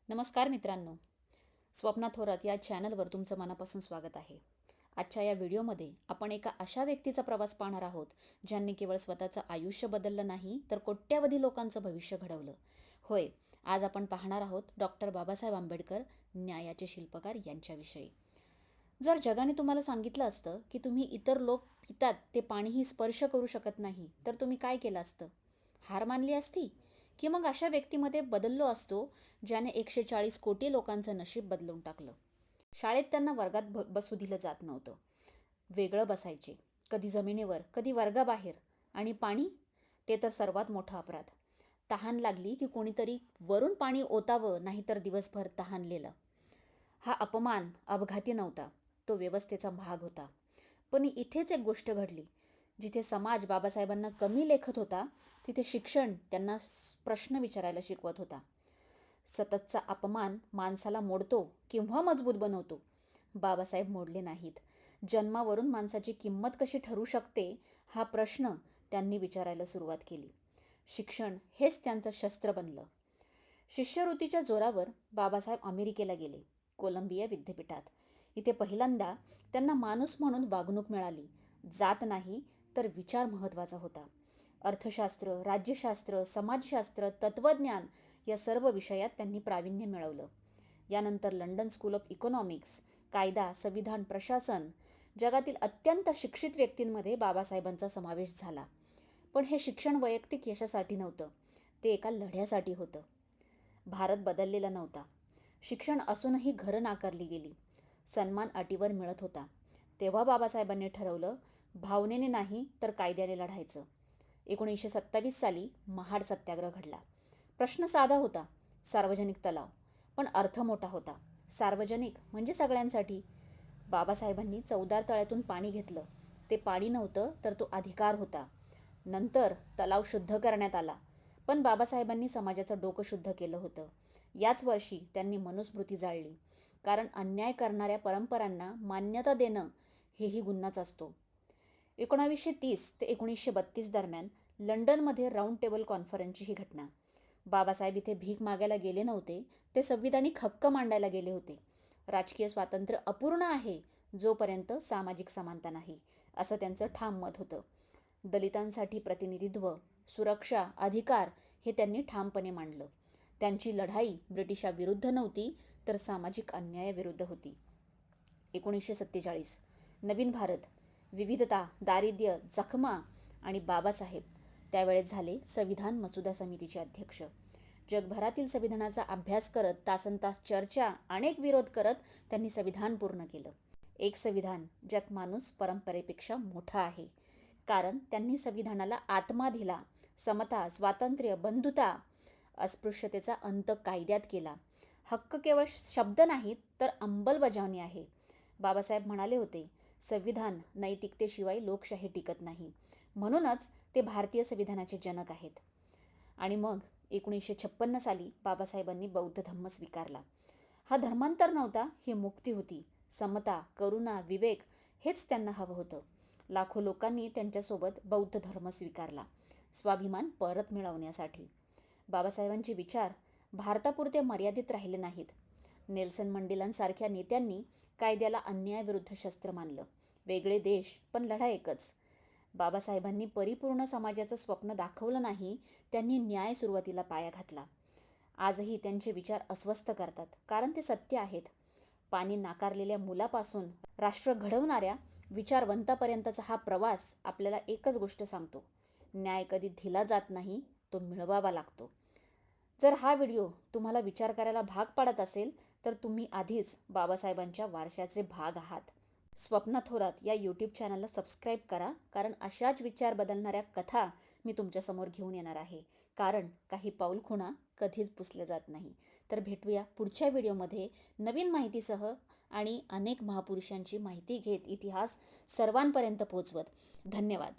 नमस्कार मित्रांनो, स्वप्ना थोरात या चॅनलवर तुमचं मनापासून स्वागत आहे. आजच्या या व्हिडिओमध्ये आपण एका अशा व्यक्तीचा प्रवास पाहणार आहोत, ज्यांनी केवळ स्वतःचं आयुष्य बदललं नाही, तर कोट्यावधी लोकांचं भविष्य घडवलं. होय, आज आपण पाहणार आहोत डॉक्टर बाबासाहेब आंबेडकर, न्यायाचे शिल्पकार यांच्याविषयी. जर जगाने तुम्हाला सांगितलं असतं की तुम्ही इतर लोक पितात ते पाणीही स्पर्श करू शकत नाही, तर तुम्ही काय केलं असतं? हार मानली असती? की मग अशा व्यक्तीमध्ये बदललो असतो, ज्याने 140 कोटी लोकांचं नशीब बदलून टाकलं? शाळेत त्यांना वर्गात बसू दिलं जात नव्हतं. वेगळं बसायचे, कधी जमिनीवर, कधी वर्गाबाहेर. आणि पाणी, ते तर सर्वात मोठा अपराध. तहान लागली की कोणीतरी वरून पाणी ओतावं, नाहीतर दिवसभर तहानलेलं. हा अपमान अपघाती नव्हता, तो व्यवस्थेचा भाग होता. पण इथेच एक गोष्ट घडली. जिथे समाज बाबासाहेबांना कमी लेखत होता, तिथे शिक्षण त्यांना प्रश्न विचारायला शिकवत होता. सततचा अपमान माणसाला मोडतो किंवा मजबूत बनवतो? बाबासाहेब मोडले नाहीत. जन्मावरून माणसाची किंमत कशी ठरू शकते, हा प्रश्न त्यांनी विचारायला सुरुवात केली. शिक्षण हेच त्यांचं शस्त्र बनलं. शिष्यवृत्तीच्या जोरावर बाबासाहेब अमेरिकेला गेले, कोलंबिया विद्यापीठात. इथे पहिल्यांदा त्यांना माणूस म्हणून वागणूक मिळाली. जात नाही, तर विचार महत्त्वाचा होता. अर्थशास्त्र, राज्यशास्त्र, समाजशास्त्र, तत्त्वज्ञान या सर्व विषयात त्यांनी प्रावीण्य मिळवलं. यानंतर लंडन स्कूल ऑफ इकॉनॉमिक्स, कायदा, संविधान, प्रशासन, जगातील अत्यंत शिक्षित व्यक्तींमध्ये बाबासाहेबांचा समावेश झाला. पण हे शिक्षण वैयक्तिक यशासाठी नव्हतं, ते एका लढ्यासाठी होतं. भारत बदललेला नव्हता. शिक्षण असूनही घरं नाकारली गेली. सन्मान अटीवर मिळत होता. तेव्हा बाबासाहेबांनी ठरवलं, भावनेने नाही तर कायद्याने लढायचं. 1927 साली महाड सत्याग्रह घडला. प्रश्न साधा होता, सार्वजनिक तलाव. पण अर्थ मोठा होता. सार्वजनिक म्हणजे सगळ्यांसाठी. बाबासाहेबांनी 14 तळ्यातून पाणी घेतलं. ते पाणी नव्हतं, तर तो अधिकार होता. नंतर तलाव शुद्ध करण्यात आला. पण बाबासाहेबांनी समाजाचं डोकं शुद्ध केलं होतं. याच वर्षी त्यांनी मनुस्मृती जाळली. कारण अन्याय करणाऱ्या परंपरांना मान्यता देणं हेही गुन्हाच असतो. 1930 ते 1932 दरम्यान लंडनमध्ये राऊंड टेबल कॉन्फरन्सची ही घटना. बाबासाहेब इथे भीक मागायला गेले नव्हते, ते संविधानिक हक्क मांडायला गेले होते. राजकीय स्वातंत्र्य अपूर्ण आहे जोपर्यंत सामाजिक समानता नाही, असं त्यांचं ठाम मत होतं. दलितांसाठी प्रतिनिधित्व, सुरक्षा, अधिकार हे त्यांनी ठामपणे मांडलं. त्यांची लढाई ब्रिटिशाविरुद्ध नव्हती, तर सामाजिक अन्यायाविरुद्ध होती. 1947 नवीन भारत, विविधता, दारिद्र्य, जखमा आणि बाबासाहेब त्यावेळेस झाले संविधान मसुदा समितीचे अध्यक्ष. जगभरातील संविधानाचा अभ्यास करत, तासनतास चर्चा, अनेक विरोध करत त्यांनी संविधान पूर्ण केलं. एक संविधान ज्यात माणूस परंपरेपेक्षा मोठा आहे. कारण त्यांनी संविधानाला आत्मा दिला. समता, स्वातंत्र्य, बंधुता, अस्पृश्यतेचा अंत कायद्यात केला. हक्क केवळ शब्द नाहीत, तर अंमलबजावणी आहे. बाबासाहेब म्हणाले होते, संविधान नैतिकतेशिवाय लोकशाही टिकत नाही. म्हणूनच ते भारतीय संविधानाचे जनक आहेत. आणि मग 1956 साली बाबासाहेबांनी बौद्ध धम्म स्वीकारला. हा धर्मांतर नव्हता, ही मुक्ती होती. समता, करुणा, विवेक हेच त्यांना हवं होतं. लाखो लोकांनी त्यांच्यासोबत बौद्ध धर्म स्वीकारला, स्वाभिमान परत मिळवण्यासाठी. बाबासाहेबांचे विचार भारतापुरते मर्यादित राहिले नाहीत. नेल्सन मंडेलांसारख्या नेत्यांनी कायद्याला अन्यायाविरुद्ध शस्त्र मानलं. वेगळे देश, पण लढा एकच. बाबासाहेबांनी परिपूर्ण समाजाचं स्वप्न दाखवलं नाही, त्यांनी न्याय सुरुवातीला पाया घातला. आजही त्यांचे विचार अस्वस्थ करतात, कारण ते सत्य आहेत. पाणी नाकारलेल्या मुलापासून राष्ट्र घडवणाऱ्या विचारवंतापर्यंतचा हा प्रवास आपल्याला एकच गोष्ट सांगतो, न्याय कधी दिला जात नाही, तो मिळवावा लागतो. जर हा व्हिडिओ तुम्हाला विचार करायला भाग पाडत असेल, तर तुम्ही आधीच बाबासाहेबांच्या वारशाचे भाग आहात. स्वप्ना थोरात या यूट्यूब चॅनलला सबस्क्राईब करा, कारण अशाच विचार बदलणाऱ्या कथा मी तुमच्यासमोर घेऊन येणार आहे. कारण काही पाऊलखुणा कधीच पुसल्या जात नाही. तर भेटूया पुढच्या व्हिडिओमध्ये नवीन माहितीसह आणि अनेक महापुरुषांची माहिती घेत, इतिहास सर्वांपर्यंत पोहोचवत. धन्यवाद.